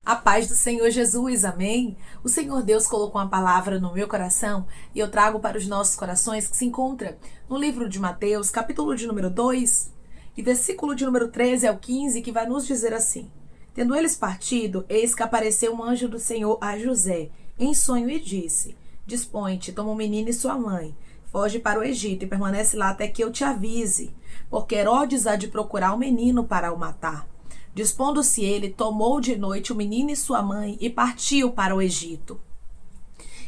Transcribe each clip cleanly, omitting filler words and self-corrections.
A paz do Senhor Jesus, amém? O Senhor Deus colocou uma palavra no meu coração e eu trago para os nossos corações que se encontra no livro de Mateus, capítulo de número 2 e versículo de número 13 ao 15, que vai nos dizer assim: Tendo eles partido, eis que apareceu um anjo do Senhor a José, em sonho, e disse: Dispõe-te, toma o menino e sua mãe, foge para o Egito e permanece lá até que eu te avise, porque Herodes há de procurar o menino para o matar. Dispondo-se ele, tomou de noite o menino e sua mãe e partiu para o Egito.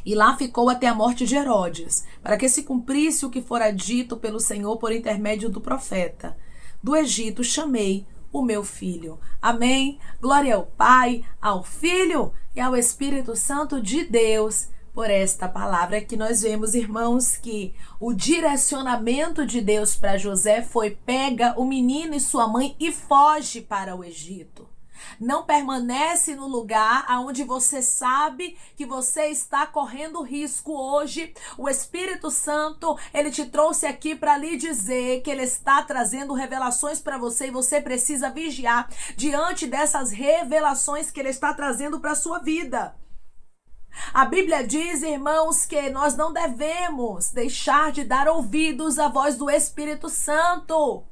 E lá ficou até a morte de Herodes, para que se cumprisse o que fora dito pelo Senhor por intermédio do profeta: Do Egito chamei o meu filho. Amém? Glória ao Pai, ao Filho e ao Espírito Santo de Deus. Por esta palavra que nós vemos, irmãos, que o direcionamento de Deus para José foi: pega o menino e sua mãe e foge para o Egito. Não permanece no lugar onde você sabe que você está correndo risco hoje. O Espírito Santo, ele te trouxe aqui para lhe dizer que ele está trazendo revelações para você e você precisa vigiar diante dessas revelações que ele está trazendo para a sua vida. A Bíblia diz, irmãos, que nós não devemos deixar de dar ouvidos à voz do Espírito Santo.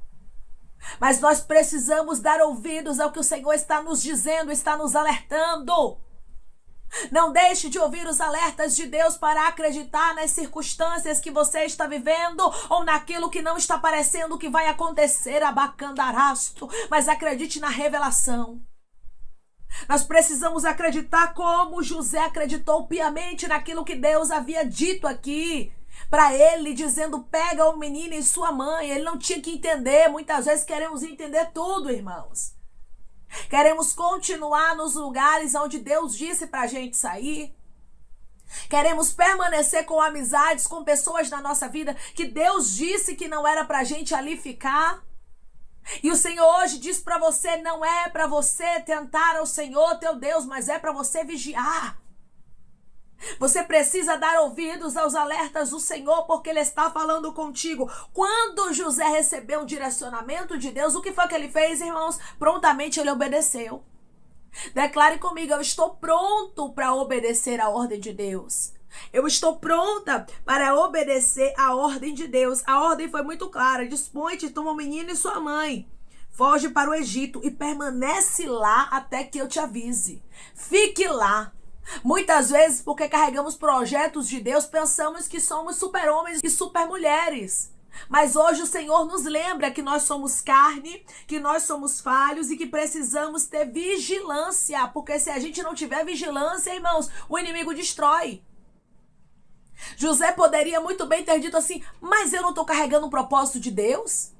Mas nós precisamos dar ouvidos ao que o Senhor está nos dizendo, está nos alertando. Não deixe de ouvir os alertas de Deus para acreditar nas circunstâncias que você está vivendo ou naquilo que não está parecendo que vai acontecer, abacandarasto, mas acredite na revelação. Nós precisamos acreditar como José acreditou piamente naquilo que Deus havia dito aqui para ele, dizendo: pega o menino e sua mãe. Ele não tinha que entender. Muitas vezes queremos entender tudo, irmãos. Queremos continuar nos lugares onde Deus disse para a gente sair. Queremos permanecer com amizades, com pessoas na nossa vida que Deus disse que não era para a gente ali ficar. E o Senhor hoje diz para você: não é para você tentar ao Senhor teu Deus, mas é para você vigiar. Você precisa dar ouvidos aos alertas do Senhor, porque Ele está falando contigo. Quando José recebeu um direcionamento de Deus, o que foi que ele fez, irmãos? Prontamente ele obedeceu. Declare comigo: eu estou pronto para obedecer a ordem de Deus. Eu estou pronta para obedecer a ordem de Deus. A ordem foi muito clara: dispõe-te, toma o menino e sua mãe, foge para o Egito e permanece lá até que eu te avise. Fique lá. Muitas vezes, porque carregamos projetos de Deus, pensamos que somos super-homens e super-mulheres. Mas hoje o Senhor nos lembra que nós somos carne, que nós somos falhos e que precisamos ter vigilância. Porque se a gente não tiver vigilância, irmãos, o inimigo destrói. José poderia muito bem ter dito assim: mas eu não estou carregando um propósito de Deus?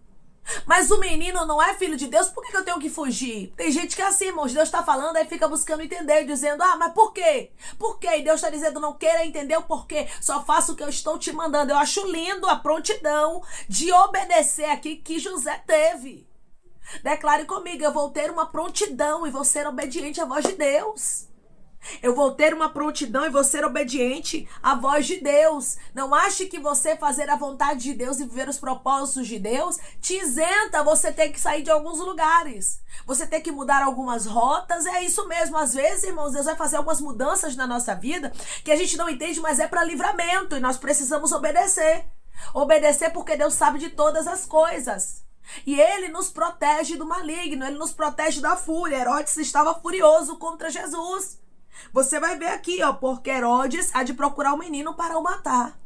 Mas o menino não é filho de Deus, por que eu tenho que fugir? Tem gente que é assim, irmãos, Deus está falando, aí fica buscando entender, dizendo: mas por quê? Por quê? E Deus está dizendo: não queira entender o porquê, só faça o que eu estou te mandando. Eu acho lindo a prontidão de obedecer aqui que José teve. Declare comigo: eu vou ter uma prontidão e vou ser obediente à voz de Deus. Eu vou ter uma prontidão e vou ser obediente à voz de Deus. Não ache que você fazer a vontade de Deus e viver os propósitos de Deus te isenta você ter que sair de alguns lugares. Você ter que mudar algumas rotas. É isso mesmo. Às vezes, irmãos, Deus vai fazer algumas mudanças na nossa vida que a gente não entende, mas é para livramento e nós precisamos obedecer. Obedecer porque Deus sabe de todas as coisas. E Ele nos protege do maligno, Ele nos protege da fúria. Herodes estava furioso contra Jesus. Você vai ver aqui, porque Herodes há de procurar o menino para o matar.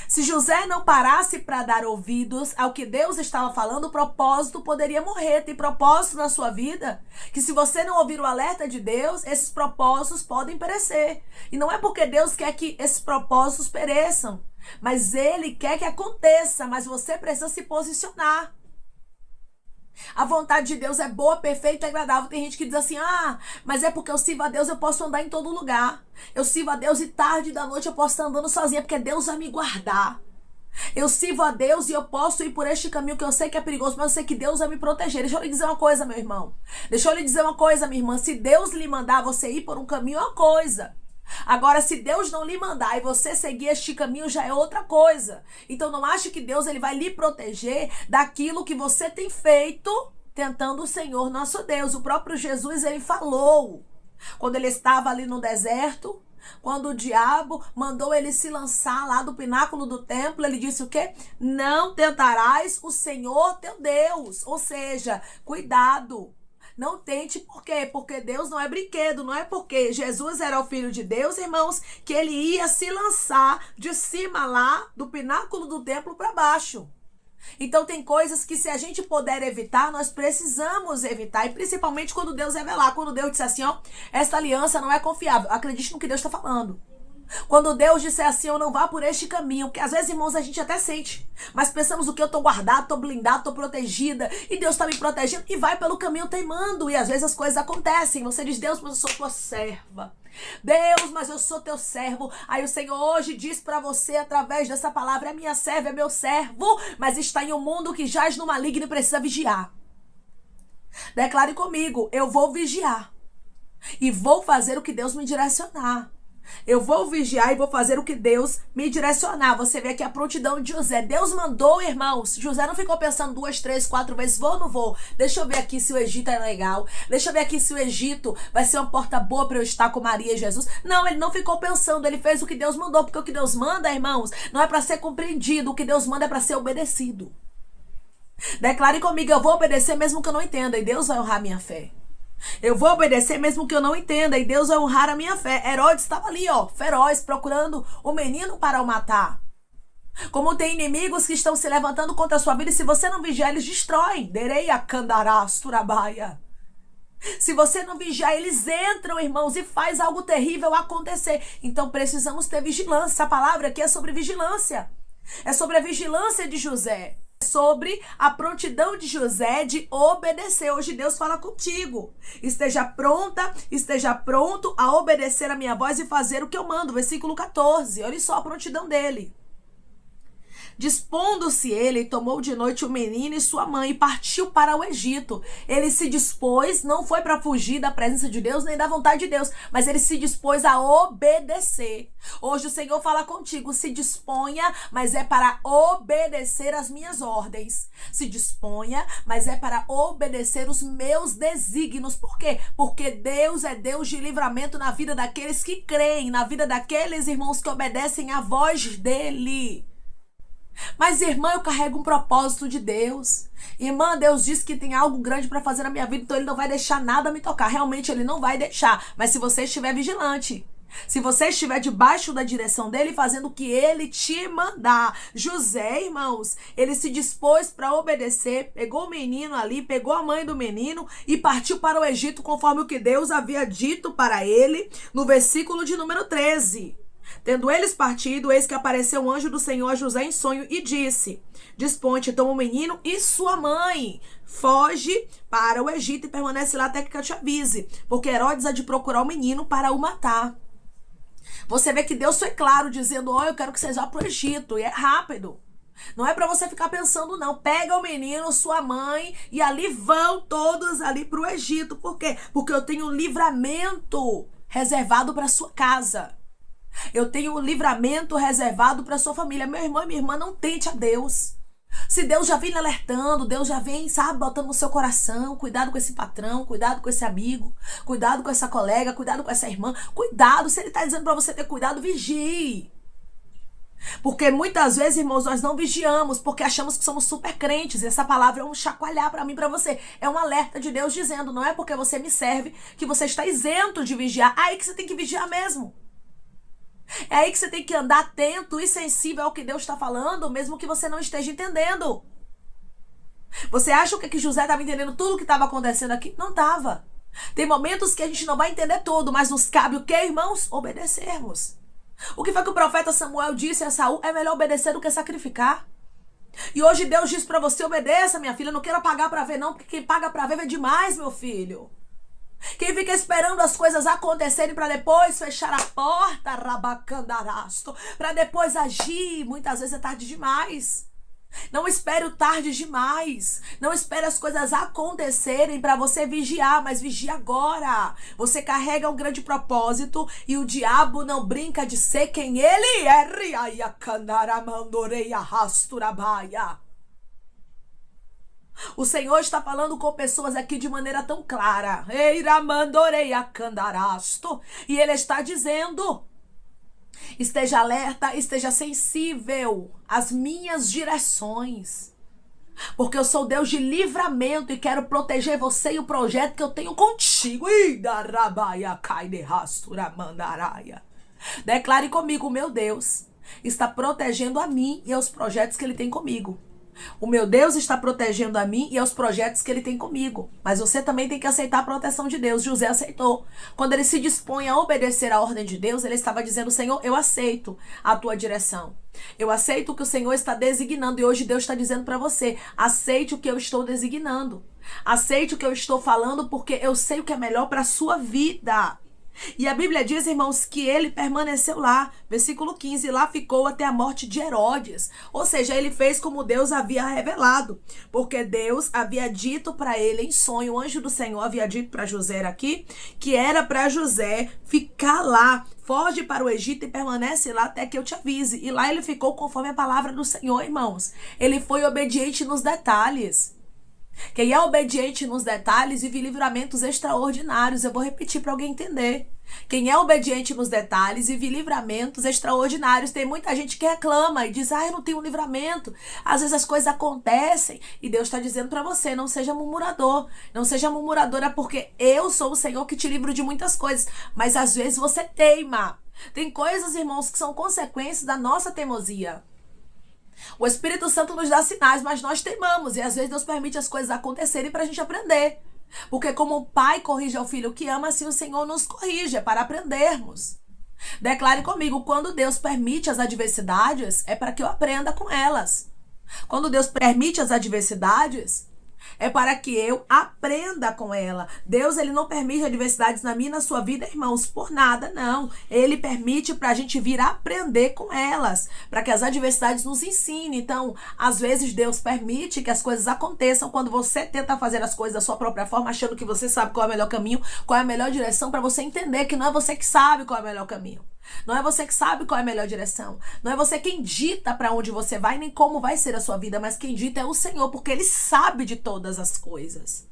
Se José não parasse para dar ouvidos ao que Deus estava falando, o propósito poderia morrer. Tem propósito na sua vida que, se você não ouvir o alerta de Deus, esses propósitos podem perecer. E não é porque Deus quer que esses propósitos pereçam, mas Ele quer que aconteça, mas você precisa se posicionar. A vontade de Deus é boa, perfeita e agradável. Tem gente que diz assim: mas é porque eu sirvo a Deus, eu posso andar em todo lugar. Eu sirvo a Deus e tarde da noite eu posso estar andando sozinha, porque Deus vai me guardar. Eu sirvo a Deus e eu posso ir por este caminho que eu sei que é perigoso, mas eu sei que Deus vai me proteger. Deixa eu lhe dizer uma coisa, meu irmão. Deixa eu lhe dizer uma coisa, minha irmã. Se Deus lhe mandar você ir por um caminho, é uma coisa. Agora, se Deus não lhe mandar e você seguir este caminho, já é outra coisa. Então, não ache que Deus ele vai lhe proteger daquilo que você tem feito tentando o Senhor nosso Deus. O próprio Jesus, ele falou: Quando ele estava ali no deserto, quando o diabo mandou ele se lançar lá do pináculo do templo, ele disse o quê? Não tentarás o Senhor teu Deus. Ou seja, cuidado. Não tente, por quê? Porque Deus não é brinquedo, não é porque Jesus era o Filho de Deus, irmãos, que ele ia se lançar de cima lá do pináculo do templo para baixo. Então tem coisas que se a gente puder evitar, nós precisamos evitar. E principalmente quando Deus revelar, quando Deus disser assim, ó, essa aliança não é confiável. Acredite no que Deus está falando. Quando Deus disser assim, eu não vá por este caminho, porque às vezes, irmãos, a gente até sente, mas pensamos o que eu tô guardado, tô blindado, tô protegida, e Deus tá me protegendo, e vai pelo caminho teimando, e às vezes as coisas acontecem, você diz, Deus, mas eu sou tua serva, Deus, mas eu sou teu servo, aí o Senhor hoje diz pra você, através dessa palavra, é minha serva, é meu servo, mas está em um mundo que jaz no maligno e precisa vigiar. Declare comigo, eu vou vigiar, e vou fazer o que Deus me direcionar. Eu vou vigiar e vou fazer o que Deus me direcionar. Você vê aqui a prontidão de José. Deus mandou, irmãos. José não ficou pensando 2, 3, 4 vezes. Vou ou não vou? Deixa eu ver aqui se o Egito é legal. Deixa eu ver aqui se o Egito vai ser uma porta boa para eu estar com Maria e Jesus. Não, ele não ficou pensando. Ele fez o que Deus mandou. Porque o que Deus manda, irmãos, não é para ser compreendido. O que Deus manda é para ser obedecido. Declare comigo, eu vou obedecer mesmo que eu não entenda. E Deus vai honrar minha fé. Eu vou obedecer mesmo que eu não entenda, e Deus vai honrar a minha fé. Herodes estava ali, ó, feroz, procurando o menino para o matar. Como tem inimigos que estão se levantando contra a sua vida, e se você não vigiar, eles destroem. Dereia candarás turabaia. Se você não vigiar, eles entram, irmãos, e faz algo terrível acontecer. Então precisamos ter vigilância. Essa palavra aqui é sobre vigilância. É sobre a vigilância de José. Sobre a prontidão de José de obedecer. Hoje Deus fala contigo. Esteja pronta, esteja pronto a obedecer a minha voz e fazer o que eu mando. Versículo 14. Olha só a prontidão dele. Dispondo-se ele, tomou de noite o menino e sua mãe e partiu para o Egito. Ele se dispôs, não foi para fugir da presença de Deus nem da vontade de Deus, mas ele se dispôs a obedecer. Hoje o Senhor fala contigo, se disponha, mas é para obedecer as minhas ordens. Se disponha, mas é para obedecer os meus desígnios. Por quê? Porque Deus é Deus de livramento na vida daqueles que creem, na vida daqueles irmãos que obedecem à voz dele. Mas, irmã, eu carrego um propósito de Deus. Irmã, Deus disse que tem algo grande para fazer na minha vida, então ele não vai deixar nada me tocar. Realmente, ele não vai deixar. Mas se você estiver vigilante, se você estiver debaixo da direção dele, fazendo o que ele te mandar. José, irmãos, ele se dispôs para obedecer, pegou o menino ali, pegou a mãe do menino e partiu para o Egito, conforme o que Deus havia dito para ele, no versículo de número 13. Tendo eles partido, eis que apareceu um anjo do Senhor a José em sonho e disse: Dispõe-te, toma o menino e sua mãe, foge para o Egito e permanece lá até que eu te avise, porque Herodes há de procurar o menino para o matar. Você vê que Deus foi claro, dizendo: ó, eu quero que vocês vá para o Egito, e é rápido. Não é para você ficar pensando, não. Pega o menino, sua mãe, e ali vão todos ali para o Egito. Por quê? Porque eu tenho um livramento reservado para sua casa. Eu tenho um livramento reservado para sua família. Meu irmão e minha irmã, não tente a Deus. Se Deus já vem alertando, Deus já vem, sabe, botando no seu coração, cuidado com esse patrão, cuidado com esse amigo, cuidado com essa colega, cuidado com essa irmã, cuidado, se ele está dizendo para você ter cuidado, vigie. Porque muitas vezes, irmãos, nós não vigiamos porque achamos que somos super crentes. E essa palavra é um chacoalhar para mim, para você. É um alerta de Deus dizendo, não é porque você me serve que você está isento de vigiar. Aí que você tem que vigiar mesmo. É aí que você tem que andar atento e sensível ao que Deus está falando, mesmo que você não esteja entendendo. Você acha que José estava entendendo tudo o que estava acontecendo aqui? Não estava. Tem momentos que a gente não vai entender tudo, mas nos cabe o que, irmãos? Obedecermos. O que foi que o profeta Samuel disse a Saul? É melhor obedecer do que sacrificar. E hoje Deus diz para você, obedeça, minha filha, não queira pagar para ver não, porque quem paga para ver é demais, meu filho. Quem fica esperando as coisas acontecerem para depois fechar a porta, rabacandarasto, para depois agir, muitas vezes é tarde demais. Não espere o tarde demais. Não espere as coisas acontecerem para você vigiar, mas vigie agora. Você carrega um grande propósito e o diabo não brinca de ser quem ele é. O Senhor está falando com pessoas aqui de maneira tão clara. Eira mandorei a candarasto. E Ele está dizendo: esteja alerta, esteja sensível às minhas direções. Porque eu sou Deus de livramento e quero proteger você e o projeto que eu tenho contigo. Declare comigo: o meu Deus está protegendo a mim e aos projetos que Ele tem comigo. O meu Deus está protegendo a mim e aos projetos que Ele tem comigo. Mas você também tem que aceitar a proteção de Deus. José aceitou. Quando ele se dispõe a obedecer à ordem de Deus, ele estava dizendo: Senhor, eu aceito a tua direção. Eu aceito o que o Senhor está designando. E hoje Deus está dizendo para você: aceite o que eu estou designando. Aceite o que eu estou falando, porque eu sei o que é melhor para a sua vida. E a Bíblia diz, irmãos, que ele permaneceu lá. Versículo 15, lá ficou até a morte de Herodes. Ou seja, ele fez como Deus havia revelado. Porque Deus havia dito para ele em sonho, o anjo do Senhor havia dito para José aqui, que era para José ficar lá. Foge para o Egito e permanece lá até que eu te avise. E lá ele ficou conforme a palavra do Senhor, irmãos. Ele foi obediente nos detalhes. Quem é obediente nos detalhes vive livramentos extraordinários. Eu vou repetir para alguém entender. Quem é obediente nos detalhes vive livramentos extraordinários. Tem muita gente que reclama e diz: eu não tenho livramento. Às vezes as coisas acontecem e Deus está dizendo para você: não seja murmurador. Não seja murmuradora, porque eu sou o Senhor que te livro de muitas coisas. Mas às vezes você teima. Tem coisas, irmãos, que são consequências da nossa teimosia. O Espírito Santo nos dá sinais, mas nós teimamos. E às vezes Deus permite as coisas acontecerem para a gente aprender. Porque como o pai corrige ao filho que ama, assim o Senhor nos corrige, é para aprendermos. Declare comigo: quando Deus permite as adversidades, é para que eu aprenda com elas. Quando Deus permite as adversidades, é para que eu aprenda com ela. Deus, ele não permite adversidades na minha e na sua vida, irmãos, por nada, não. Ele permite para a gente vir aprender com elas, para que as adversidades nos ensinem. Então, às vezes, Deus permite que as coisas aconteçam quando você tenta fazer as coisas da sua própria forma, achando que você sabe qual é o melhor caminho, qual é a melhor direção, para você entender que não é você que sabe qual é o melhor caminho. Não é você que sabe qual é a melhor direção. Não é você quem dita para onde você vai, nem como vai ser a sua vida, mas quem dita é o Senhor, porque Ele sabe de todas as coisas.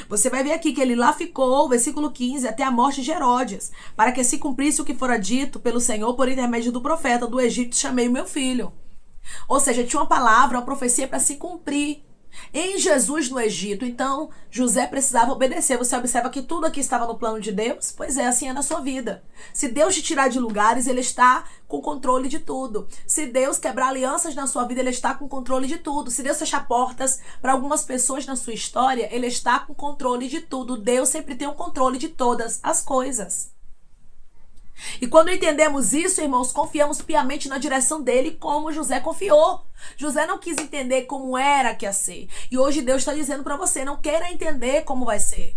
Você vai ver aqui que ele lá ficou, versículo 15, até a morte de Herodes, para que se cumprisse o que fora dito pelo Senhor por intermédio do profeta: do Egito chamei o meu filho. Ou seja, tinha uma palavra, uma profecia para se cumprir em Jesus no Egito. Então, José precisava obedecer. Você observa que tudo aqui estava no plano de Deus? Pois é, assim é na sua vida. Se Deus te tirar de lugares, Ele está com controle de tudo. Se Deus quebrar alianças na sua vida, Ele está com controle de tudo. Se Deus fechar portas para algumas pessoas na sua história, Ele está com controle de tudo. Deus sempre tem o controle de todas as coisas. E quando entendemos isso, irmãos, confiamos piamente na direção dele, como José confiou. José não quis entender como era que ia ser. E hoje Deus está dizendo para você: não queira entender como vai ser.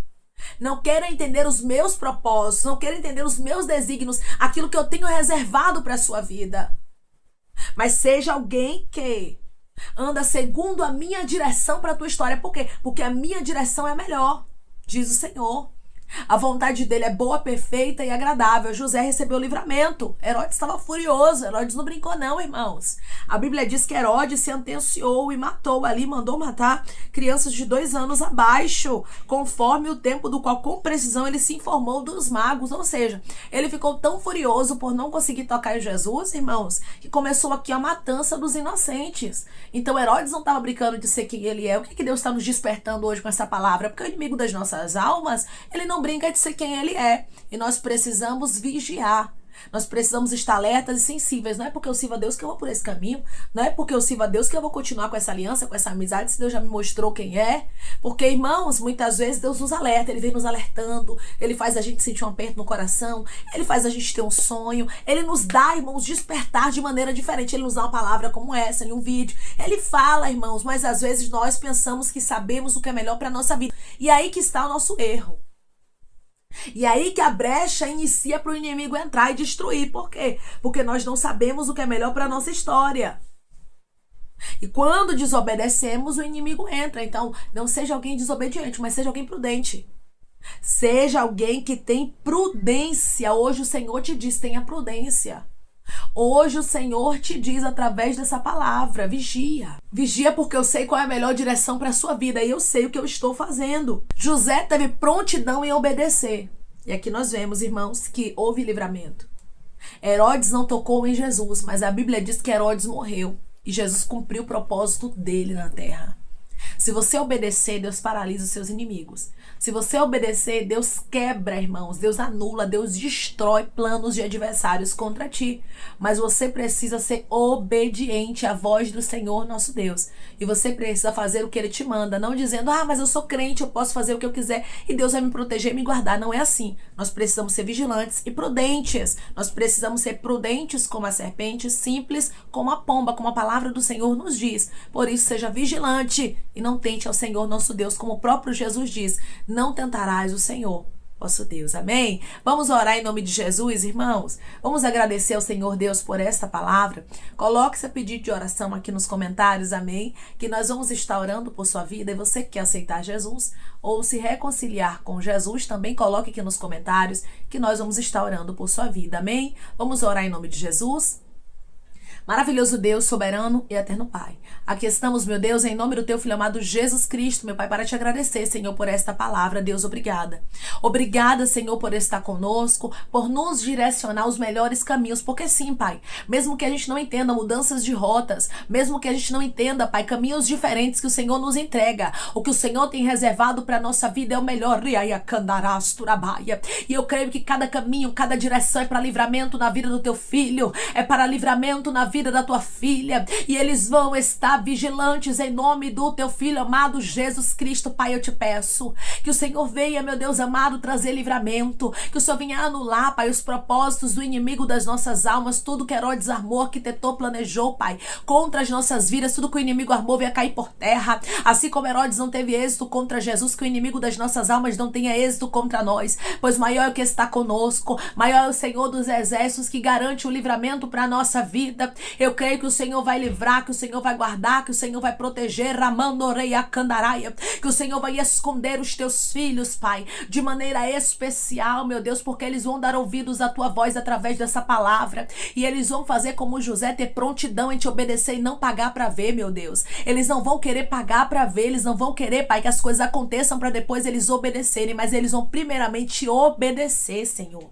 Não queira entender os meus propósitos, não queira entender os meus desígnios, aquilo que eu tenho reservado para a sua vida. Mas seja alguém que anda segundo a minha direção para a tua história. Por quê? Porque a minha direção é melhor, diz o Senhor. A vontade dele é boa, perfeita e agradável. José recebeu o livramento. Herodes estava furioso. Herodes não brincou não, irmãos. A Bíblia diz que Herodes sentenciou e matou ali, mandou matar crianças de 2 anos abaixo, conforme o tempo do qual, com precisão, ele se informou dos magos. Ou seja, ele ficou tão furioso por não conseguir tocar em Jesus, irmãos, que começou aqui a matança dos inocentes. Então Herodes não estava brincando de ser quem ele é. O que Deus está nos despertando hoje com essa palavra? Porque o inimigo das nossas almas, ele não brinca de ser quem ele é. E nós precisamos vigiar. Nós precisamos estar alertas e sensíveis. Não é porque eu sirvo a Deus que eu vou por esse caminho. Não é porque eu sirvo a Deus que eu vou continuar com essa aliança, com essa amizade, se Deus já me mostrou quem é. Porque, irmãos, muitas vezes Deus nos alerta. Ele vem nos alertando. Ele faz a gente sentir um aperto no coração. Ele faz a gente ter um sonho. Ele nos dá, irmãos, despertar de maneira diferente. Ele nos dá uma palavra como essa, em um vídeo. Ele fala, irmãos, mas às vezes nós pensamos que sabemos o que é melhor para a nossa vida. E aí que está o nosso erro. E aí que a brecha inicia para o inimigo entrar e destruir. Por quê? Porque nós não sabemos o que é melhor para a nossa história. E quando desobedecemos, o inimigo entra. Então, não seja alguém desobediente, mas seja alguém prudente. Seja alguém que tem prudência. Hoje o Senhor te diz: tenha prudência. Hoje o Senhor te diz através dessa palavra: vigia. Vigia, porque eu sei qual é a melhor direção para a sua vida e eu sei o que eu estou fazendo. José teve prontidão em obedecer. E aqui nós vemos, irmãos, que houve livramento. Herodes não tocou em Jesus, mas a Bíblia diz que Herodes morreu e Jesus cumpriu o propósito dele na terra. Se você obedecer, Deus paralisa os seus inimigos. Se você obedecer, Deus quebra, irmãos. Deus anula, Deus destrói planos de adversários contra ti. Mas você precisa ser obediente à voz do Senhor nosso Deus. E você precisa fazer o que Ele te manda. Não dizendo, mas eu sou crente, eu posso fazer o que eu quiser e Deus vai me proteger e me guardar. Não é assim. Nós precisamos ser vigilantes e prudentes. Nós precisamos ser prudentes como a serpente, simples como a pomba, como a palavra do Senhor nos diz. Por isso, seja vigilante e não tente ao Senhor nosso Deus, como o próprio Jesus diz. Não tentarás o Senhor, vosso Deus. Amém? Vamos orar em nome de Jesus, irmãos? Vamos agradecer ao Senhor Deus por esta palavra? Coloque seu pedido de oração aqui nos comentários, amém? Que nós vamos estar orando por sua vida. E você que quer aceitar Jesus ou se reconciliar com Jesus, também coloque aqui nos comentários que nós vamos estar orando por sua vida, amém? Vamos orar em nome de Jesus? Maravilhoso Deus, soberano e eterno Pai. Aqui estamos, meu Deus, em nome do teu Filho amado Jesus Cristo, meu Pai, para te agradecer, Senhor, por esta palavra. Deus, obrigada. Obrigada, Senhor, por estar conosco, por nos direcionar os melhores caminhos. Porque sim, Pai, mesmo que a gente não entenda mudanças de rotas, mesmo que a gente não entenda, Pai, caminhos diferentes que o Senhor nos entrega, o que o Senhor tem reservado para a nossa vida é o melhor. E eu creio que cada caminho, cada direção é para livramento na vida do teu filho, é para livramento na vida da tua filha, e eles vão estar vigilantes em nome do teu Filho amado Jesus Cristo. Pai, eu te peço que o Senhor venha, meu Deus amado, trazer livramento, que o Senhor venha anular, Pai, os propósitos do inimigo das nossas almas, tudo que Herodes armou, arquitetou, planejou, Pai, contra as nossas vidas, tudo que o inimigo armou venha cair por terra, assim como Herodes não teve êxito contra Jesus, que o inimigo das nossas almas não tenha êxito contra nós, pois maior é o que está conosco, maior é o Senhor dos exércitos que garante o livramento para a nossa vida. Eu creio que o Senhor vai livrar, que o Senhor vai guardar, que o Senhor vai proteger, que o Senhor vai esconder os teus filhos, Pai, de maneira especial, meu Deus, porque eles vão dar ouvidos à tua voz através dessa palavra, e eles vão fazer como José, ter prontidão em te obedecer e não pagar para ver, meu Deus. Eles não vão querer pagar para ver, eles não vão querer, Pai, que as coisas aconteçam para depois eles obedecerem, mas eles vão primeiramente obedecer, Senhor,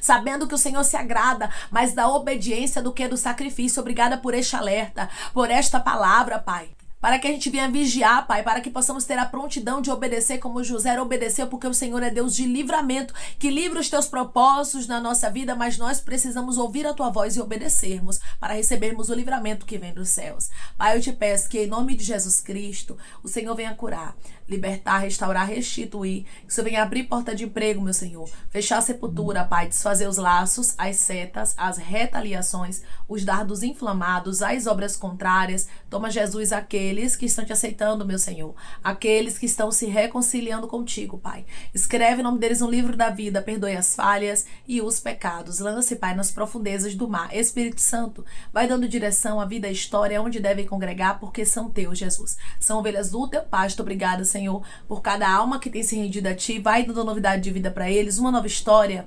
sabendo que o Senhor se agrada mais da obediência do que do sacrifício. Obrigada por este alerta, por esta palavra, Pai, para que a gente venha vigiar, Pai, para que possamos ter a prontidão de obedecer como José obedeceu, porque o Senhor é Deus de livramento, que livra os teus propósitos na nossa vida, mas nós precisamos ouvir a tua voz e obedecermos para recebermos o livramento que vem dos céus. Pai, eu te peço que em nome de Jesus Cristo, o Senhor venha curar, libertar, restaurar, restituir, que o Senhor venha abrir porta de emprego, meu Senhor, fechar a sepultura, Pai, desfazer os laços, as setas, as retaliações, os dardos inflamados, as obras contrárias. Toma, Jesus, aqueles que estão te aceitando, meu Senhor, aqueles que estão se reconciliando contigo, Pai. Escreve o nome deles no livro da vida, perdoe as falhas e os pecados. Lance, Pai, nas profundezas do mar. Espírito Santo, vai dando direção à vida, à história, onde devem congregar, porque são teus, Jesus. São ovelhas do teu pasto. Obrigada, Senhor, por cada alma que tem se rendido a ti. Vai dando novidade de vida para eles, uma nova história,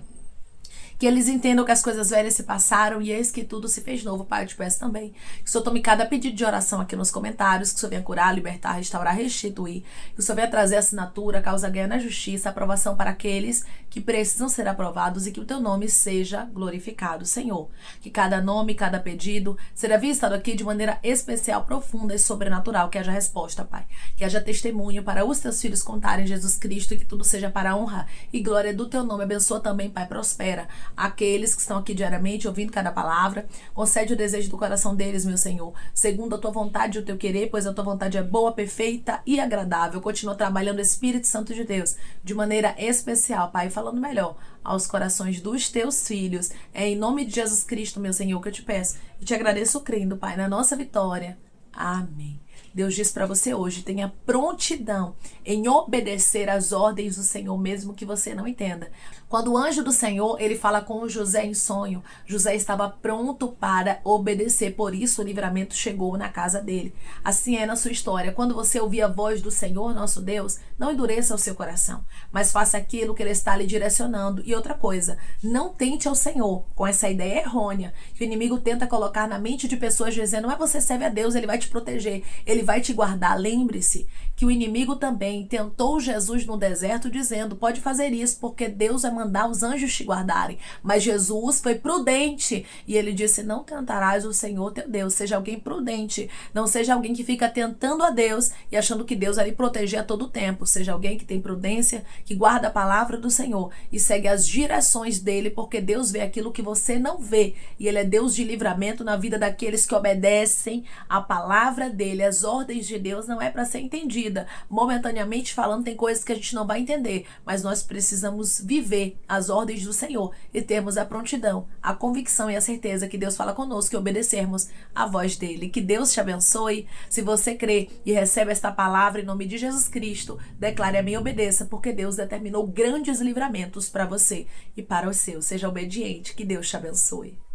que eles entendam que as coisas velhas se passaram e eis que tudo se fez novo. Pai, eu te peço também que o Senhor tome cada pedido de oração aqui nos comentários, que o Senhor venha curar, libertar, restaurar, restituir, que o Senhor venha trazer assinatura, causa ganha na justiça, aprovação para aqueles que precisam ser aprovados e que o teu nome seja glorificado, Senhor. Que cada nome, cada pedido seja visitado aqui de maneira especial, profunda e sobrenatural, que haja resposta, Pai. Que haja testemunho para os teus filhos contarem Jesus Cristo e que tudo seja para a honra e glória do teu nome. Abençoa também, Pai, prospera aqueles que estão aqui diariamente ouvindo cada palavra. Concede o desejo do coração deles, meu Senhor, segundo a tua vontade e o teu querer, pois a tua vontade é boa, perfeita e agradável. Continua trabalhando o Espírito Santo de Deus de maneira especial, Pai, falando melhor aos corações dos teus filhos. É em nome de Jesus Cristo, meu Senhor, que eu te peço e te agradeço crendo, Pai, na nossa vitória. Amém. Deus diz para você hoje, tenha prontidão em obedecer às ordens do Senhor, mesmo que você não entenda. Quando o anjo do Senhor, ele fala com José em sonho, José estava pronto para obedecer, por isso o livramento chegou na casa dele. Assim é na sua história. Quando você ouvir a voz do Senhor, nosso Deus, não endureça o seu coração, mas faça aquilo que ele está lhe direcionando. E outra coisa, não tente ao Senhor com essa ideia errônea que o inimigo tenta colocar na mente de pessoas dizendo, mas você serve a Deus, ele vai te proteger, ele vai te guardar. Lembre-se que o inimigo também tentou Jesus no deserto dizendo, pode fazer isso porque Deus vai mandar os anjos te guardarem. Mas Jesus foi prudente e ele disse, não tentarás o Senhor teu Deus. Seja alguém prudente, não seja alguém que fica tentando a Deus e achando que Deus vai lhe proteger a todo tempo. Seja alguém que tem prudência, que guarda a palavra do Senhor e segue as direções dele, porque Deus vê aquilo que você não vê. E ele é Deus de livramento na vida daqueles que obedecem a palavra dele. As ordens de Deus não é para ser entendida. Momentaneamente falando, tem coisas que a gente não vai entender, mas nós precisamos viver as ordens do Senhor e termos a prontidão, a convicção e a certeza que Deus fala conosco e obedecermos a voz dele. Que Deus te abençoe. Se você crê e recebe esta palavra em nome de Jesus Cristo, declare amém e obedeça, porque Deus determinou grandes livramentos para você e para os seus. Seja obediente. Que Deus te abençoe.